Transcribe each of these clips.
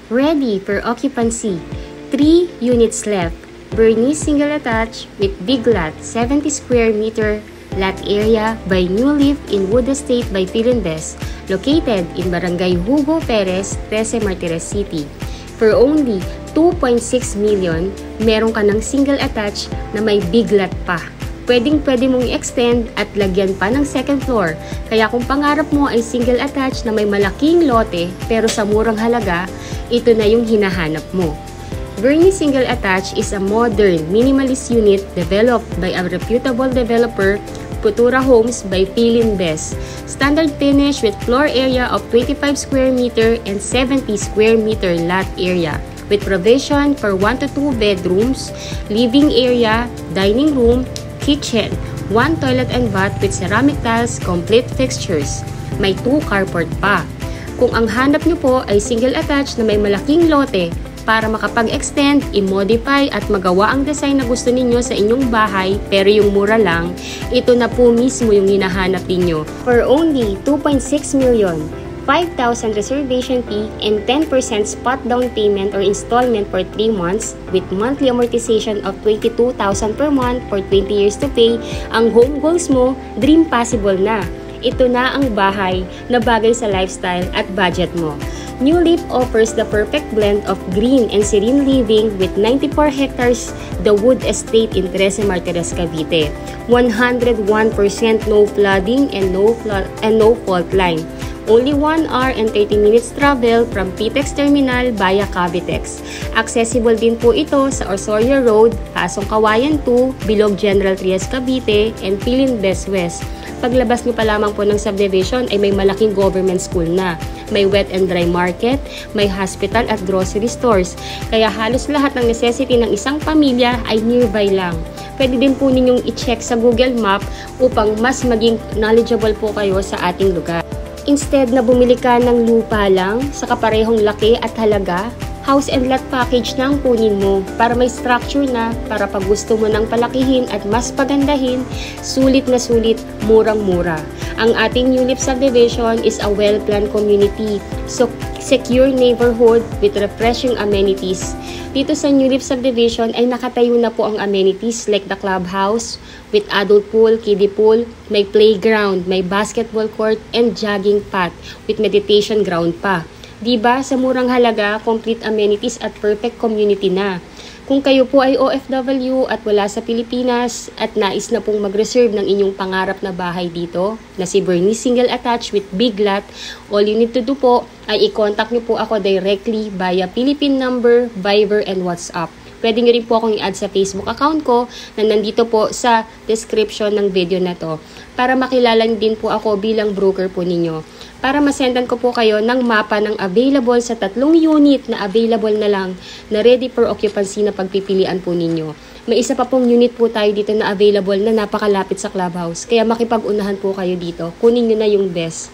Ready for occupancy. 3 units left. Bernice single attached with big lot, 70 square meter lot area by New Leaf in Wood Estate by Philinvest, located in Barangay Hugo Perez, 13 Martires City. For only 2.6 million, meron ka ng single attached na may big lot pa. Pwedeng-pwede mong i-extend at lagyan pa ng second floor. Kaya kung pangarap mo ay single attached na may malaking lote pero sa murang halaga, ito na yung hinahanap mo. Bernice Single Attached is a modern, minimalist unit developed by a reputable developer, Futura Homes by Philinvest. Standard finish with floor area of 25 square meter and 70 square meter lot area, with provision for 1 to 2 bedrooms, living area, dining room, kitchen, 1 toilet and bath with ceramic tiles, complete fixtures. May 2 carport pa. Kung ang hanap nyo po ay single attached na may malaking lote para makapag-extend, i-modify at magawa ang design na gusto ninyo sa inyong bahay pero yung mura lang, ito na po mismo yung hinahanap ninyo. For only 2.6 million, 5,000 reservation fee and 10% spot down payment or installment for 3 months with monthly amortization of 22,000 per month for 20 years to pay, ang home goals mo, dream possible na. Ito na ang bahay na bagay sa lifestyle at budget mo. New Leaf offers the perfect blend of green and serene living with 94 hectares The Wood Estate in 13 Martires, Cavite. 101% no flooding and no fault line. Only 1 hour and 30 minutes travel from PTEX Terminal via Cavitex. Accessible din po ito sa Osorio Road, Pasong Kawayan 2, Bilog General Trias, Cavite, and Philinvest West. Paglabas nyo pa lamang po ng subdivision ay may malaking government school na. May wet and dry market, may hospital at grocery stores. Kaya halos lahat ng necessity ng isang pamilya ay nearby lang. Pwede din po ninyong i-check sa Google Map upang mas maging knowledgeable po kayo sa ating lugar. Instead na bumili ka ng lupa lang sa kaparehong laki at halaga, house and lot package na ang kunin mo para may structure na para pag gusto mo nang palakihin at mas pagandahin, sulit na sulit, murang-mura. Ang ating New Leaf subdivision is a well-planned community, so secure neighborhood with refreshing amenities. Dito sa New Leaf subdivision ay nakatayo na po ang amenities like the clubhouse with adult pool, kiddie pool, may playground, may basketball court, and jogging path with meditation ground pa. Diba, sa murang halaga, complete amenities at perfect community na. Kung kayo po ay OFW at wala sa Pilipinas at nais na pong mag-reserve ng inyong pangarap na bahay dito, na si Bernice Single Attached with big lot, all you need to do po ay i-contact nyo po ako directly via Philippine number, Viber, and WhatsApp. Pwede nyo rin po akong i-add sa Facebook account ko na nandito po sa description ng video na to para makilala din po ako bilang broker po ninyo. Para masendan ko po kayo ng mapa ng available sa 3 unit na available na lang na ready for occupancy na pagpipilian po ninyo. May isa pa pong unit po tayo dito na available na napakalapit sa clubhouse. Kaya makipag-unahan po kayo dito. Kunin nyo na yung best.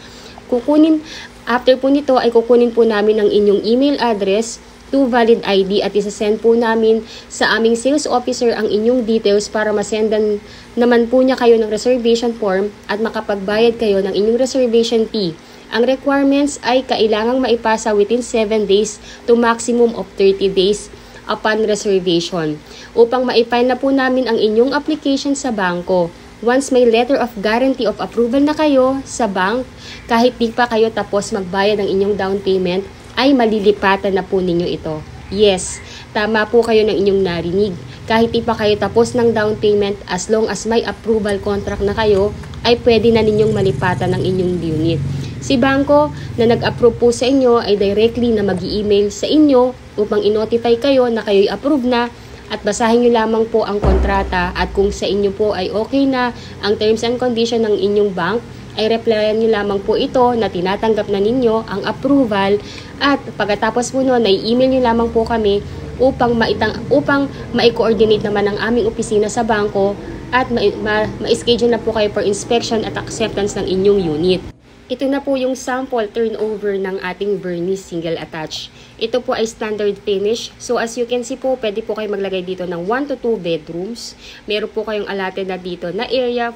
After po nito ay kukunin po namin ang inyong email address, 2 valid ID at isasend po namin sa aming sales officer ang inyong details para masendan naman po niya kayo ng reservation form at makapagbayad kayo ng inyong reservation fee. Ang requirements ay kailangang maipasa within 7 days to maximum of 30 days upon reservation upang maipile na po namin ang inyong application sa bangko. Once may letter of guarantee of approval na kayo sa bank, kahit di pa kayo tapos magbayad ng inyong down payment, ay malilipatan na po ninyo ito. Yes, tama po kayo ng inyong narinig. Kahit di pa kayo tapos ng down payment, as long as may approval contract na kayo, ay pwede na ninyong malipatan ng inyong unit. Si bangko na nag-approve po sa inyo ay directly na mag-i-email sa inyo upang i-notify kayo na kayo'y approve na at basahin nyo lamang po ang kontrata at kung sa inyo po ay okay na ang terms and condition ng inyong bank, ay replyan nyo lamang po ito na tinatanggap na ninyo ang approval at pagkatapos po noon ay email nyo lamang po kami upang ma-coordinate naman ang aming opisina sa bangko at ma-schedule na po kayo for inspection at acceptance ng inyong unit. Ito na po yung sample turnover ng ating Bernice Single Attached. Ito po ay standard finish. So as you can see po, pwede po kayo maglagay dito ng 1 to 2 bedrooms. Meron po kayong allotted na dito na area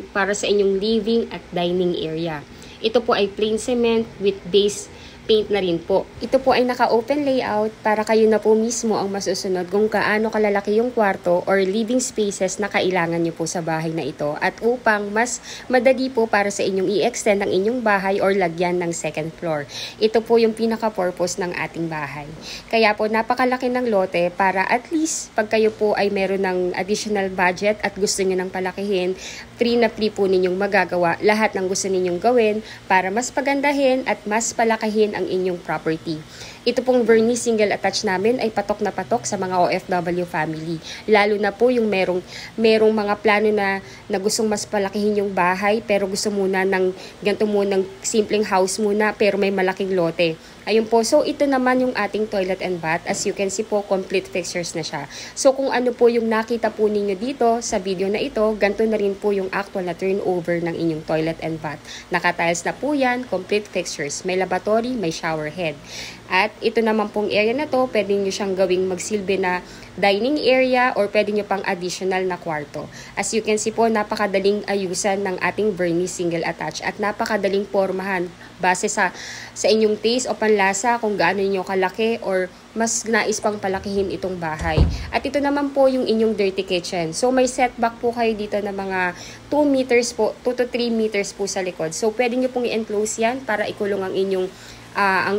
para sa inyong living at dining area. Ito po ay plain cement with base paint na rin po. Ito po ay naka-open layout para kayo na po mismo ang masusunod kung kaano kalalaki yung kwarto or living spaces na kailangan nyo po sa bahay na ito at upang mas madali po para sa inyong i-extend ang inyong bahay or lagyan ng second floor. Ito po yung pinaka-purpose ng ating bahay. Kaya po napakalaki ng lote para at least pag kayo po ay meron ng additional budget at gusto nyo ng palakihin, free na free po ninyong magagawa lahat ng gusto ninyong gawin para mas pagandahin at mas palakihin ang inyong property. Ito pong Bernice single attached namin ay patok na patok sa mga OFW family. Lalo na po yung merong mga plano na gustong mas palakihin yung bahay pero gusto muna ng ganito munang simpleng house muna pero may malaking lote. Ayun po, so ito naman yung ating toilet and bath. As you can see po, complete fixtures na siya. So kung ano po yung nakita po ninyo dito sa video na ito, ganito na rin po yung actual na turnover ng inyong toilet and bath. Naka-tiles na po yan, complete fixtures. May lavatory, may shower head. At ito naman pong area na to, pwede nyo siyang gawing magsilbi na dining area or pwede nyo pang additional na kwarto. As you can see po, napakadaling ayusan ng ating Bernice single attached at napakadaling pormahan base sa inyong taste o panlasa kung gaano nyo kalaki or mas nais pang palakihin itong bahay. At ito naman po yung inyong dirty kitchen. So may setback po kayo dito na mga 2 meters po, 2 to 3 meters po sa likod. So pwede nyo pong i-enclose yan para ikulong ang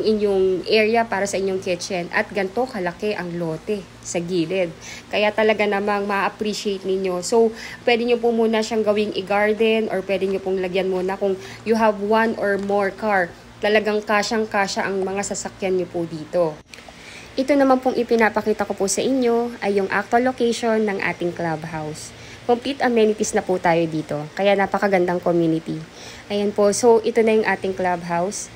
inyong area para sa inyong kitchen at ganito kalaki ang lote sa gilid. Kaya talaga namang ma-appreciate ninyo. So, pwede nyo po muna siyang gawing i-garden or pwede nyo pong lagyan muna kung you have one or more car. Talagang kasyang-kasya ang mga sasakyan nyo po dito. Ito naman pong ipinapakita ko po sa inyo ay yung actual location ng ating clubhouse. Complete amenities na po tayo dito. Kaya napakagandang community. Ayan po. So, ito na yung ating clubhouse.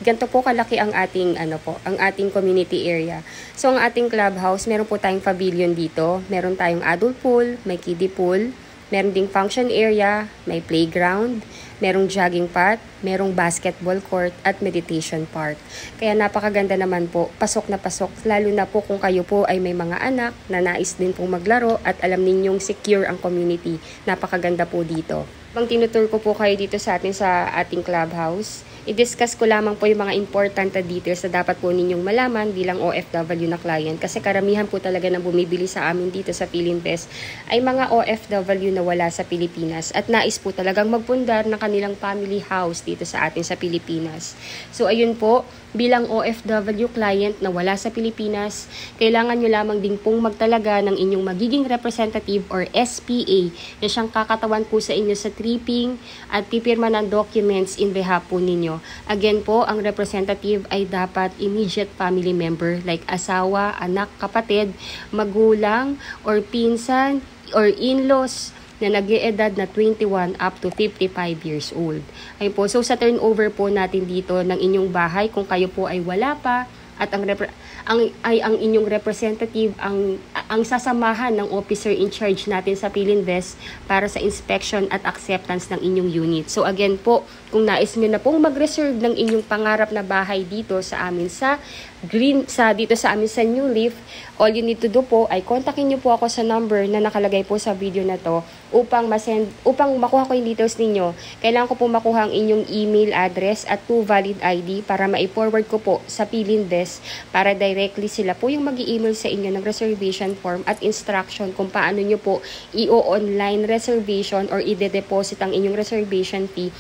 Ganito po kalaki ang ating community area. So, ang ating clubhouse, meron po tayong pavilion dito. Meron tayong adult pool, may kiddie pool, meron ding function area, may playground, merong jogging path, merong basketball court at meditation park. Kaya napakaganda naman po, pasok na pasok, lalo na po kung kayo po ay may mga anak na nais din pong maglaro at alam ninyong secure ang community. Napakaganda po dito. Pang tinutur ko po kayo dito sa ating clubhouse, i-discuss ko lamang po yung mga important na details na dapat po ninyong malaman bilang OFW na client kasi karamihan po talaga ng bumibili sa amin dito sa Philinvest ay mga OFW na wala sa Pilipinas at nais po talagang magpundar ng kanilang family house dito sa atin sa Pilipinas. So ayun po, bilang OFW client na wala sa Pilipinas, kailangan nyo lamang din pong magtalaga ng inyong magiging representative or SPA na siyang kakatawan po sa inyo sa tripping at pipirma ng documents in behalf po ninyo. Again po, ang representative ay dapat immediate family member like asawa, anak, kapatid, magulang, or pinsan, or in-laws na nag-iedad na 21 up to 55 years old. Ayun po, so sa turnover po natin dito ng inyong bahay, kung kayo po ay wala pa, at ang inyong representative ang sasamahan ng officer in charge natin sa Philinvest para sa inspection at acceptance ng inyong unit. So again po, kung nais niyo na pong mag-reserve ng inyong pangarap na bahay dito sa amin dito sa amin sa New Leaf, all you need to do po ay kontakin niyo po ako sa number na nakalagay po sa video na to upang makuha ko yung details ninyo. Kailangan ko po makuha ang inyong email address at 2 valid ID para ma-forward ko po sa Philinvest para directly sila po yung mag-i-email sa inyo ng reservation form at instruction kung paano nyo po i-online reservation or i-deposit ang inyong reservation fee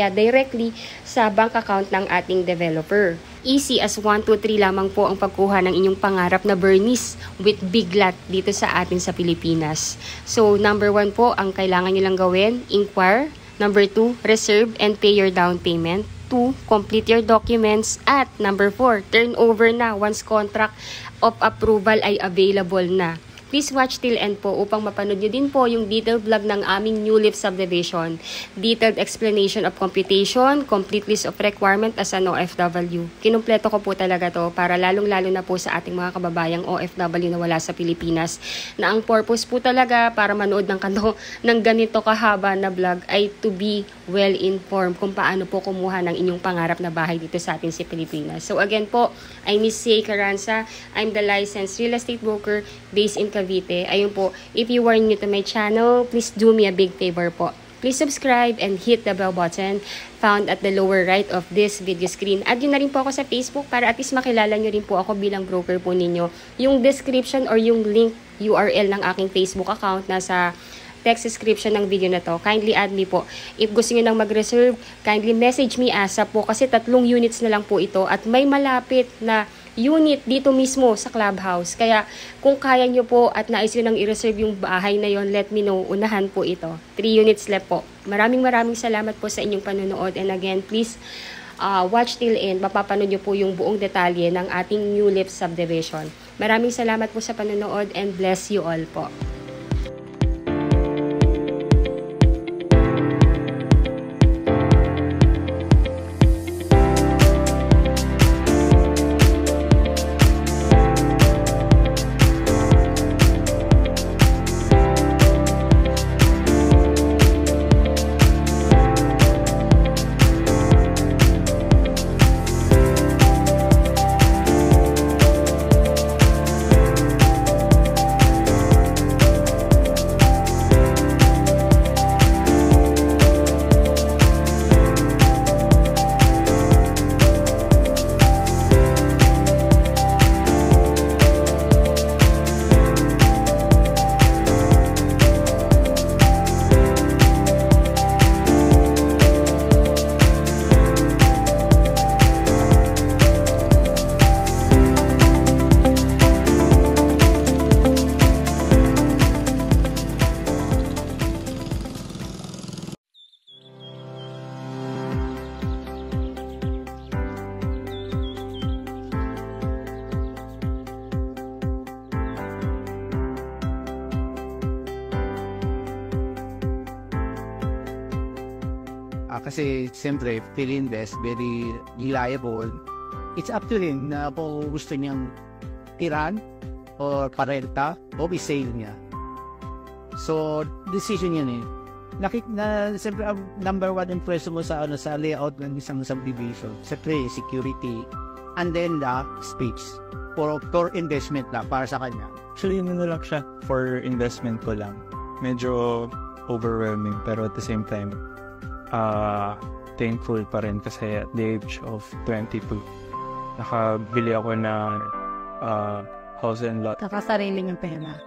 directly sa bank account ng ating developer. Easy as 1, 2, 3 lamang po ang pagkuha ng inyong pangarap na Bernice with big lot dito sa atin sa Pilipinas. So, number 1 po, ang kailangan nyo lang gawin, inquire. Number 2, reserve and pay your down payment. 2, complete your documents. At number 4, turn over na once contract of approval ay available na. Please watch till end po upang mapanood nyo din po yung detailed vlog ng aming New Leaf subdivision. Detailed explanation of computation, complete list of requirement as an OFW. Kinumpleto ko po talaga to para lalong-lalo na po sa ating mga kababayang OFW na wala sa Pilipinas. Na ang purpose po talaga para manood ng ganito kahaba na vlog ay to be well informed kung paano po kumuha ng inyong pangarap na bahay dito sa atin sa Pilipinas. So again po, I'm Miss C. Carranza. I'm the licensed real estate broker based in Cavite. Ayun po, if you are new to my channel, please do me a big favor po. please subscribe and hit the bell button found at the lower right of this video screen. Add nyo na rin po ako sa Facebook para at least makilala nyo rin po ako bilang broker po ninyo. Yung description or yung link URL ng aking Facebook account nasa text description ng video na to. Kindly add me po. If gusto nyo nang mag-reserve, kindly message me ASAP po kasi 3 units na lang po ito at may malapit na unit dito mismo sa clubhouse. Kaya kung kaya nyo po at nais nyo nang i-reserve yung bahay na yon, let me know. Unahan po ito. 3 units left po. Maraming salamat po sa inyong panonood. And again, please watch till end. Mapapanood nyo po yung buong detalye ng ating New Leaf subdivision. Maraming salamat po sa panonood and bless you all po. Kasi siyempre, Philinvest, very reliable. It's up to him na kung gusto niyang tiran o parenta o i-sale niya. So, decision yan eh. Siyempre, ang number 1 impression mo sa layout ng isang subdivision. Siyempre, security. And then the space. For investment lang, para sa kanya. Actually, yun na lang siya. For investment ko lang. Medyo overwhelming, pero at the same time, thankful pa rin kasi at the age of 22 nakabili ako ng house and lot. Nakasarili yung pera.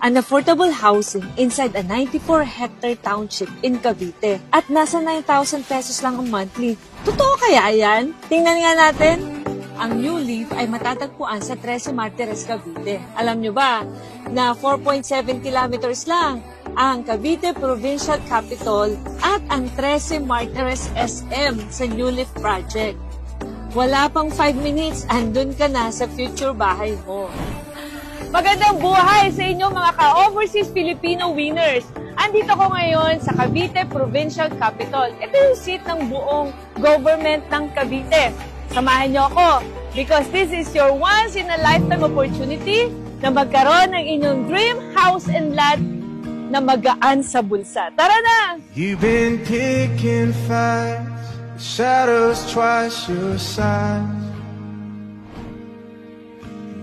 An affordable housing inside a 94-hectare township in Cavite at nasa 9,000 pesos lang ang monthly. Totoo kaya yan? Tingnan nga natin. Ang New Leaf ay matatagpuan sa 13 Martires, Cavite. Alam nyo ba na 4.7 kilometers lang ang Cavite Provincial Capital at ang 13 Martires SM sa New Leaf Project. Wala pang 5 minutes, andun ka na sa future bahay mo. Magandang buhay sa inyo mga ka-overseas Filipino winners! Andito ko ngayon sa Cavite Provincial Capital. Ito yung seat ng buong government ng Cavite. Samahan niyo ako because this is your once-in-a-lifetime opportunity na magkaroon ng inyong dream house and lot na magaan sa bulsa. Tara na! You've been picking fights, the shadows twice your size,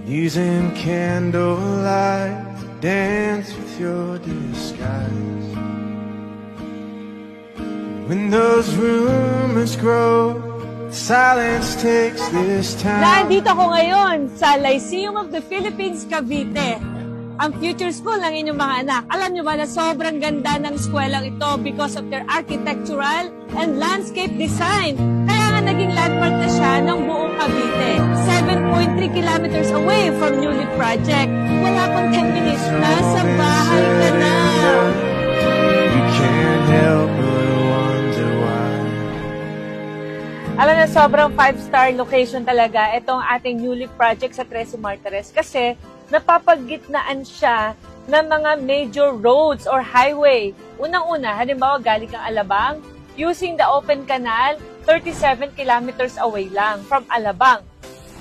using candlelight to dance with your disguise. When those rumors grow, silence takes this time. Nandito ako ngayon sa Lyceum of the Philippines, Cavite. Ang future school ng inyong mga anak. Alam nyo ba na sobrang ganda ng eskwelaang ito because of their architectural and landscape design. Kaya nga naging landmark na siya ng buong Cavite. 7.3 kilometers away from New Leaf Project. Wala pang 10 minutes, nasa bahay ka na. You can't help but wonder why. Alam na, sobrang 5-star location talaga itong ating New Leaf Project sa Tres Martires kasi napapagitnaan siya ng mga major roads or highway. Unang-una, halimbawa galing kang Alabang, using the open canal, 37 kilometers away lang from Alabang.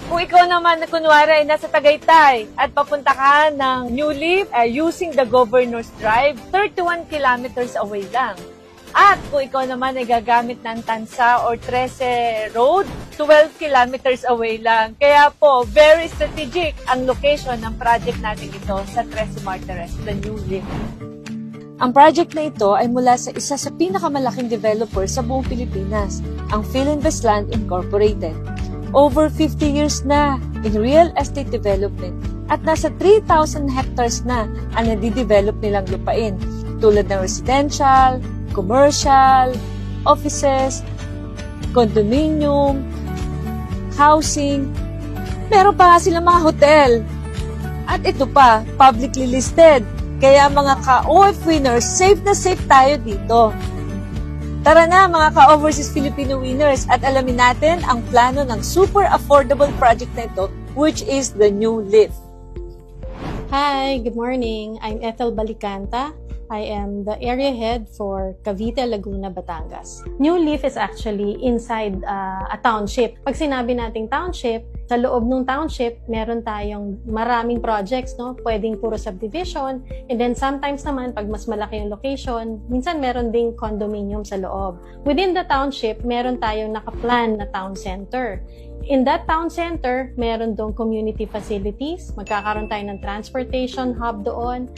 Kung ikaw naman na kunwari ay nasa Tagaytay at papunta ka ng New Leaf using the Governor's Drive, 31 kilometers away lang. At kung ikaw naman ay gagamit ng Tansa or Trece Road, 12 kilometers away lang. Kaya po, very strategic ang location ng project natin ito sa Tres Martires, the New Leaf. Ang project na ito ay mula sa isa sa pinakamalaking developer sa buong Pilipinas, ang Philinvest Land Incorporated. Over 50 years na in real estate development at nasa 3,000 hectares na ang nadidevelop nilang lupain tulad ng residential, commercial, offices, condominium, housing. Meron pa nga silang mga hotel. At ito pa, publicly listed. Kaya mga ka-OF winners, safe na safe tayo dito. Tara na mga ka-overseas Filipino winners at alamin natin ang plano ng super affordable project na ito, which is the New Leaf. Hi, good morning. I'm Ethel Balicanta. I am the area head for Cavite, Laguna, Batangas. New Leaf is actually inside a township. Pag sinabi nating township, sa loob ng township, meron tayong maraming projects, no? Pwedeng puro subdivision. And then sometimes naman, pag mas malaki yung location, minsan meron ding condominium sa loob. Within the township, meron tayong nakaplan na town center. In that town center, meron doon community facilities. Magkakaroon tayo ng transportation hub doon.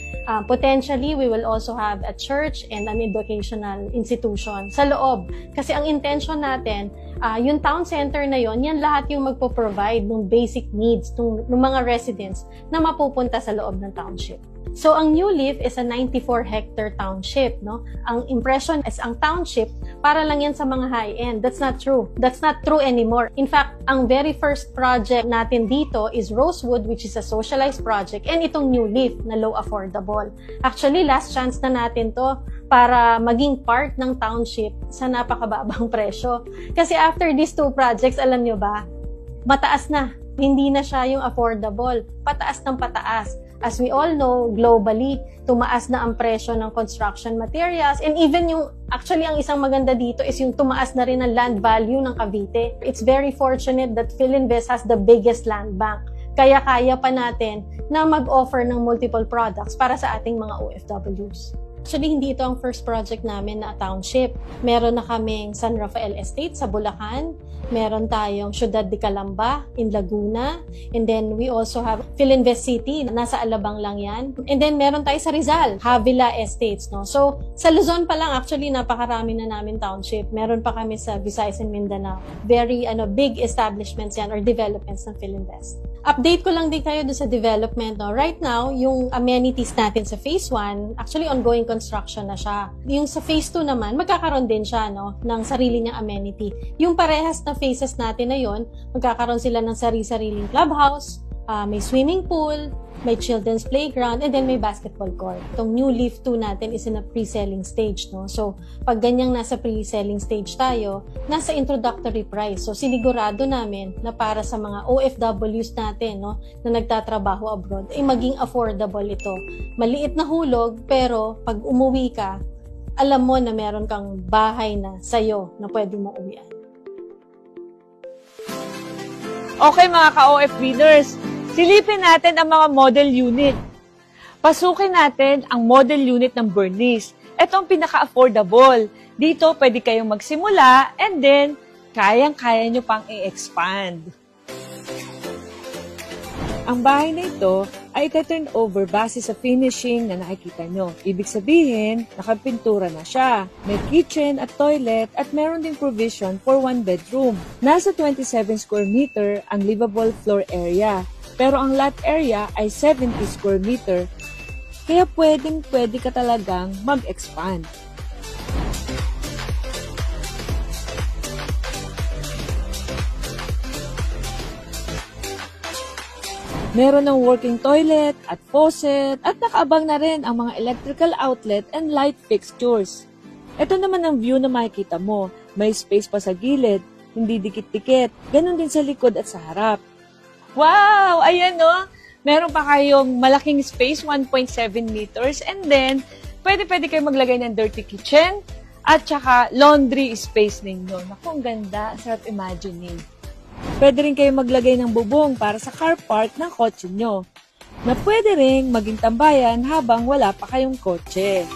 Potentially, we will also have a church and an educational institution sa loob. Kasi ang intention natin, yung town center na yon, yan lahat yung magpo-provide ng basic needs ng mga residents na mapupunta sa loob ng township. So, ang New Leaf is a 94-hectare township, no? Ang impression is ang township, para lang yan sa mga high-end. That's not true. That's not true anymore. In fact, ang very first project natin dito is Rosewood, which is a socialized project, and itong New Leaf na low affordable. Actually, last chance na natin to para maging part ng township sa napakababang presyo. Kasi after these two projects, alam nyo ba, mataas na. Hindi na siya yung affordable. Pataas ng pataas. As we all know, globally, tumaas na ang presyo ng construction materials and even yung, actually ang isang maganda dito is yung tumaas na rin ang land value ng Cavite. It's very fortunate that Philinvest has the biggest land bank. Kaya kaya pa natin na mag-offer ng multiple products para sa ating mga OFWs. Actually, hindi ito ang first project namin na township. Meron na kaming San Rafael Estate sa Bulacan. Meron tayong Ciudad de Calamba in Laguna. And then we also have Philinvest City, nasa Alabang lang yan. And then meron tayo sa Rizal, Havila Estates. No? So, sa Luzon pa lang, actually, napakarami na namin township. Meron pa kami sa Visayas and Mindanao. Very big establishments yan or developments ng Philinvest. Update ko lang din kayo doon sa development. No? Right now, yung amenities natin sa Phase 1, actually ongoing construction na siya. Yung sa Phase 2 naman, magkakaroon din siya ng sarili niyang amenity. Yung parehas na phases natin na yon, magkakaroon sila ng sarili-sariling clubhouse, may swimming pool, may children's playground, and then may basketball court. Itong New Leaf 2 natin is in a pre-selling stage. No? So, pag ganyang nasa pre-selling stage tayo, nasa introductory price. So, sinigurado namin na para sa mga OFWs natin, no, na nagtatrabaho abroad, ay maging affordable ito. Maliit na hulog, pero pag umuwi ka, alam mo na meron kang bahay na sa'yo na pwede mo uwian. Okay mga ka-OF winners, silipin natin ang mga model unit. Pasukin natin ang model unit ng Bernice. Ito ang pinaka-affordable. Dito pwede kayong magsimula and then kayang-kaya nyo pang i-expand. Ang bahay na ito ay ita-turn over base sa finishing na nakikita nyo. Ibig sabihin, nakapintura na siya. May kitchen at toilet at meron ding provision for 1 bedroom. Nasa 27 square meter ang livable floor area. Pero ang lot area ay 70 square meter. Kaya pwede ka talagang mag-expand. Meron ng working toilet at faucet at nakaabang na rin ang mga electrical outlet and light fixtures. Ito naman ang view na makikita mo. May space pa sa gilid, hindi dikit-dikit. Ganon din sa likod at sa harap. Wow! Ayan no! Meron pa kayong malaking space, 1.7 meters. And then, pwede kayo maglagay ng dirty kitchen at saka laundry space ninyo. Naku, ang ganda. Sarap imagining. Pwede rin kayo maglagay ng bubong para sa car park ng kotse nyo, na pwede rin maging tambayan habang wala pa kayong kotse.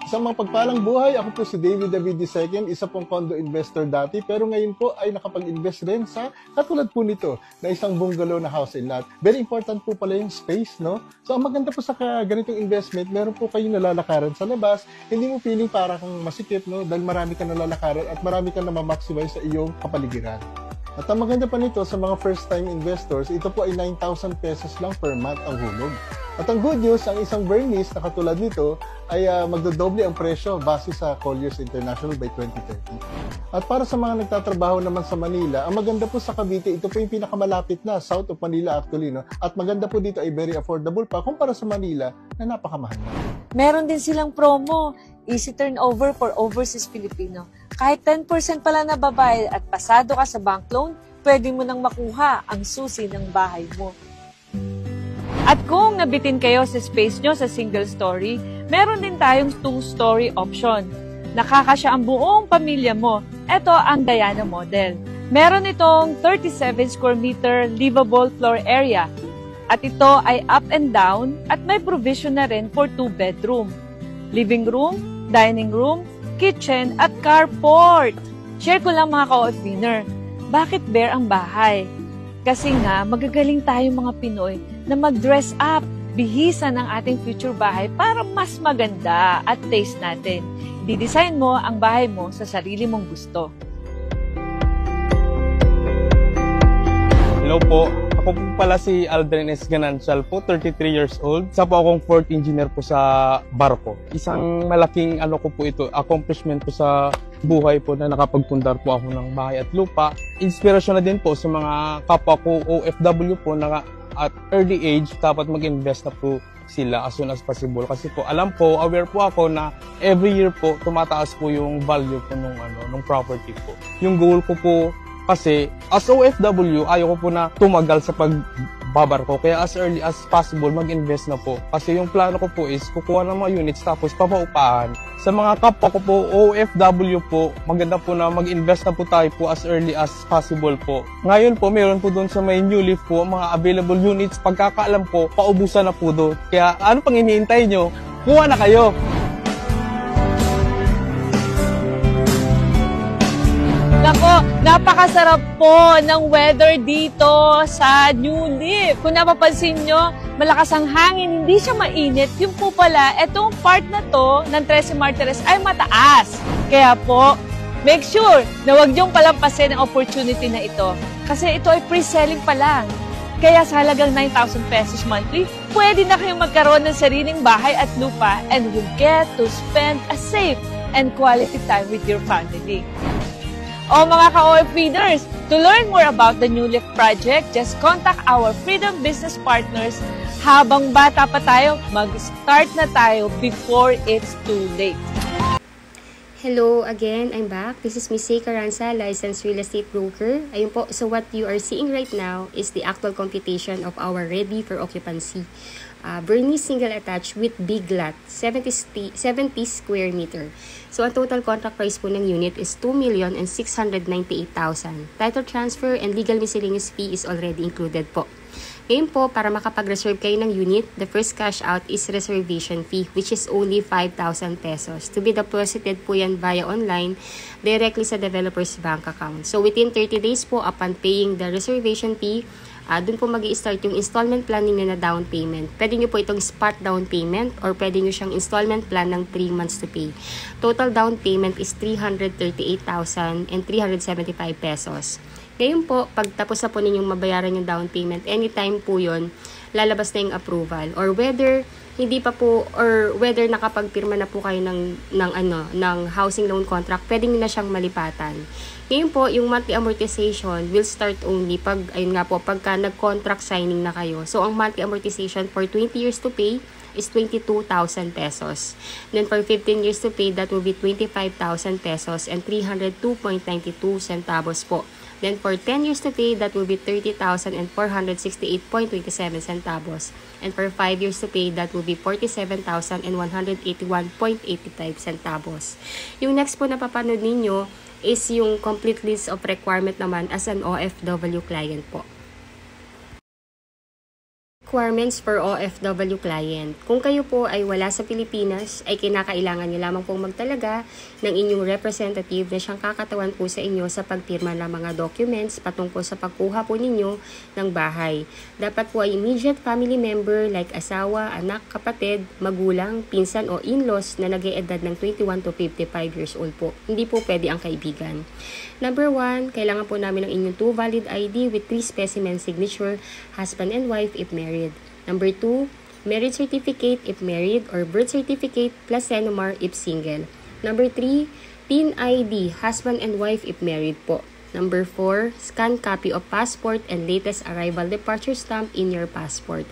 Sa mga pagpalang buhay, ako po si David David II, isa pong condo investor dati, pero ngayon po ay nakapag-invest rin sa katulad po nito, na isang bungalow na house and lot. Very important po pala yung space, no? So, ang maganda po sa ganitong investment, meron po kayong nalalakaran sa labas, hindi mo feeling para kang masikip, no? Dahil marami kang nalalakaran at marami kang na-maximize sa iyong kapaligiran. At ang maganda pa nito sa mga first-time investors, ito po ay 9,000 pesos lang per month ang hulog. At ang good news, ang isang Bernice na katulad nito ay magdodoble ang presyo base sa Colliers International by 2030. At para sa mga nagtatrabaho naman sa Manila, ang maganda po sa Cavite, ito po yung pinakamalapit na, south of Manila actually, no? At maganda po dito ay very affordable pa kumpara sa Manila na napakamahal na. Meron din silang promo, easy turnover for overseas Filipino. Kahit 10% pala na babayad at pasado ka sa bank loan, pwede mo nang makuha ang susi ng bahay mo. At kung nabitin kayo sa space nyo sa single story, meron din tayong 2-story option. Nakakasya ang buong pamilya mo. Ito ang Diana model. Meron itong 37 square meter livable floor area. At ito ay up and down at may provision na rin for 2 bedroom. Living room, dining room, kitchen at carport. Share ko lang mga ka-winner. Bakit bare ang bahay? Kasi nga, magagaling tayo mga Pinoy na mag-dress up, bihisan ang ating future bahay para mas maganda at taste natin. Didesign mo ang bahay mo sa sarili mong gusto. Hello po. Ako po pala si Aldrin S. Ganancial po, 33 years old. Isa po akong fourth engineer po sa barko. Isang malaking accomplishment po sa buhay po na nakapagpundar po ako ng bahay at lupa. Inspirasyon na din po sa mga kapwa ko OFW po na at early age dapat mag-invest na po sila as soon as possible. Kasi po aware po ako na every year po tumataas po yung value po nung property po. Yung goal ko po kasi as OFW, ayaw ko po na tumagal sa pagbabarko. Kaya as early as possible, mag-invest na po. Kasi yung plano ko po is kukuha ng mga units tapos papaupahan. Sa mga kapwa ko po, OFW po, maganda po na mag-invest na po tayo po as early as possible po. Ngayon po, mayroon po doon sa may New Leaf po, mga available units. Pagkakaalam po, paubusan na po doon. Kaya ano pang iniintay nyo? Kuha na kayo! Nako, napakasarap po ng weather dito sa New Leaf. Kung napapansin nyo, malakas ang hangin, hindi siya mainit. Yung po pala, etong part na to ng 13 Martires ay mataas. Kaya po, make sure na huwag niyong palampasin ang opportunity na ito. Kasi ito ay pre-selling pa lang. Kaya sa halagang 9,000 pesos monthly, pwede na kayong magkaroon ng sariling bahay at lupa and you get to spend a safe and quality time with your family. O mga ka-OF feeders, to learn more about the New Leaf project, just contact our Freedom Business Partners. Habang bata pa tayo, mag-start na tayo before it's too late. Hello again, I'm back. This is Miss Caranza, licensed real estate broker. Ayun po, so what you are seeing right now is the actual computation of our ready for occupancy. Bernice single attached with big lot, 70 square meter. So, ang total contract price po ng unit is 2,698,000. Title transfer and legal miscellaneous fee is already included po. Ngayon po, para makapag-reserve kayo ng unit, the first cash out is reservation fee, which is only 5,000 pesos. To be deposited po yan via online, directly sa developer's bank account. So within 30 days po, upon paying the reservation fee, dun po mag-i-start yung installment planning na down payment. Pwede nyo po itong spot down payment or pwede nyo siyang installment plan ng 3 months to pay. Total down payment is 338,375 pesos. Ngayon po, pagtapos na po ninyong mabayaran yung down payment, anytime po yun, lalabas na yung approval. Or whether hindi pa po, or whether nakapagpirma na po kayo ng housing loan contract, pwede nyo na siyang malipatan. Ngayon po, yung monthly amortization will start only pagka nag-contract signing na kayo. So, ang monthly amortization for 20 years to pay is 22,000 pesos. Then, for 15 years to pay, that will be 25,000 pesos and 302.92 centavos po. Then, for 10 years to pay, that will be 30,000 and 468.27 centavos. And for 5 years to pay, that will be 47,000 and 181.85 centavos. Yung next po na papanood ninyo is yung complete list of requirement naman as an OFW client po. Requirements for OFW client. Kung kayo po ay wala sa Pilipinas, ay kinakailangan nyo lamang pong magtalaga ng inyong representative na siyang kakatawan po sa inyo sa pagpirma ng mga documents patungkol sa pagkuha po ninyo ng bahay. Dapat po ay immediate family member like asawa, anak, kapatid, magulang, pinsan o in-laws na nag-e-edad ng 21 to 55 years old po. Hindi po pwede ang kaibigan. Number 1, kailangan po namin ng inyong 2 valid ID with 3 specimen signature, husband and wife if married. Number 2, marriage certificate if married or birth certificate plus Senomar if single. Number 3, TIN ID, husband and wife if married po. Number 4, scan copy of passport and latest arrival departure stamp in your passport.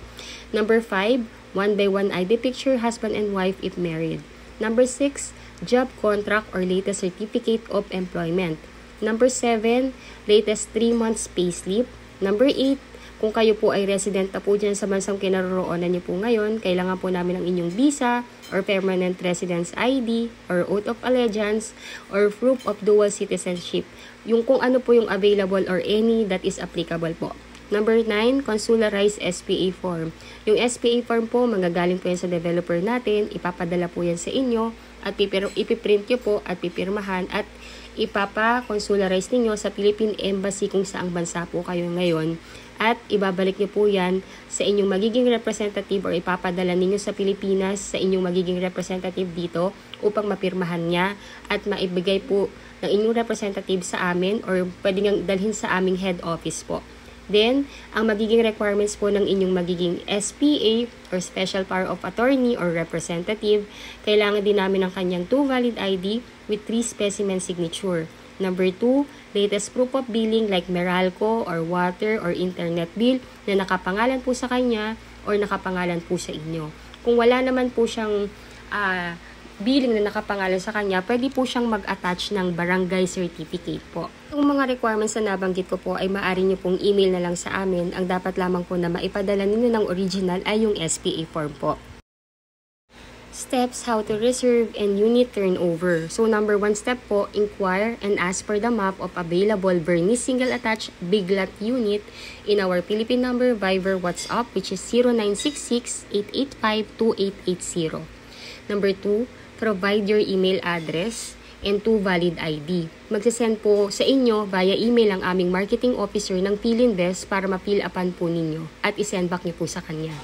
Number 5, 1x1 ID picture, husband and wife if married. Number 6, job contract or latest certificate of employment. Number 7, latest 3 months payslip. Number 8, kung kayo po ay resident na po dyan sa bansang kinaroroonan niyo po ngayon, kailangan po namin ang inyong visa or permanent residence ID or oath of allegiance or proof of dual citizenship. Yung kung ano po yung available or any that is applicable po. Number 9, consularized SPA form. Yung SPA form po, manggagaling po yan sa developer natin, ipapadala po yan sa inyo at ipiprint nyo po at pipirmahan at ipapa-consularize ninyo sa Philippine Embassy kung saang bansa po kayo ngayon at ibabalik nyo po yan sa inyong magiging representative or ipapadala ninyo sa Pilipinas sa inyong magiging representative dito upang mapirmahan niya at maibigay po ng inyong representative sa amin or pwede ngang dalhin sa aming head office po. Then, ang magiging requirements po ng inyong magiging SPA or Special Power of Attorney or Representative, kailangan din namin ng kanyang 2 valid ID with 3 specimen signature. Number 2, latest proof of billing like Meralco or water or internet bill na nakapangalan po sa kanya or nakapangalan po sa inyo. Kung wala naman po siyang billing na nakapangalan sa kanya, pwede po siyang mag-attach ng barangay certificate po. Yung mga requirements na nabanggit ko po ay maaari nyo pong email na lang sa amin. Ang dapat lamang po na maipadala ninyo ng original ay yung SPA form po. Steps how to reserve and unit turnover. So number 1 step po, inquire and ask for the map of available Bernice single attached big lot unit in our Philippine number Viber WhatsApp which is 0966-885-2880. Number 2, provide your email address and 2 valid ID. Magsasend po sa inyo via email ang aming marketing officer ng Philinvest para ma-fill upan po ninyo at isend back niyo po sa kanya.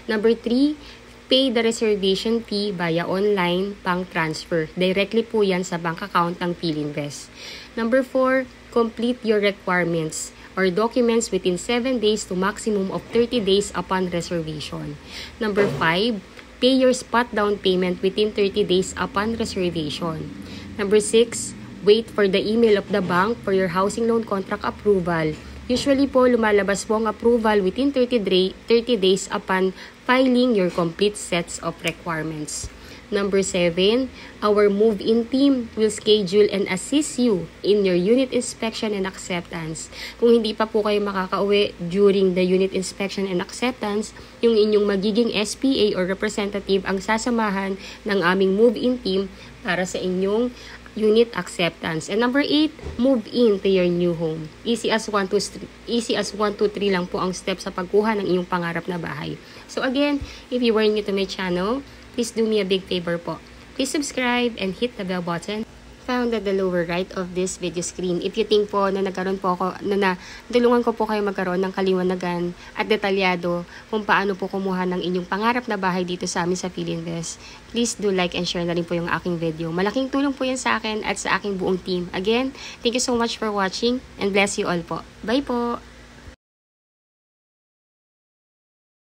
Number 3, pay the reservation fee via online bank transfer. Directly po yan sa bank account ng Philinvest. Number 4, complete your requirements or documents within 7 days to maximum of 30 days upon reservation. Number 5, pay your spot down payment within 30 days upon reservation. Number 6, wait for the email of the bank for your housing loan contract approval. Usually po, lumalabas po ang approval within 30 days upon filing your complete sets of requirements. Number 7, our move-in team will schedule and assist you in your unit inspection and acceptance. Kung hindi pa po kayo makakauwi during the unit inspection and acceptance, yung inyong magiging SPA or representative ang sasamahan ng aming move-in team para sa inyong unit acceptance. And number 8, move in to your new home. Easy as 1, 2, 3 lang po ang step sa pagkuha ng iyong pangarap na bahay. So again, if you were new to my channel, please do me a big favor po. Please subscribe and hit the bell button found at the lower right of this video screen. If you think po na nagkaroon po ako, na tulungan ko po kayo magkaroon ng kaliwanagan at detalyado kung paano po kumuha ng inyong pangarap na bahay dito sa amin sa Philinvest, please do like and share na rin po yung aking video. Malaking tulong po yan sa akin at sa aking buong team. Again, thank you so much for watching and bless you all po. Bye po!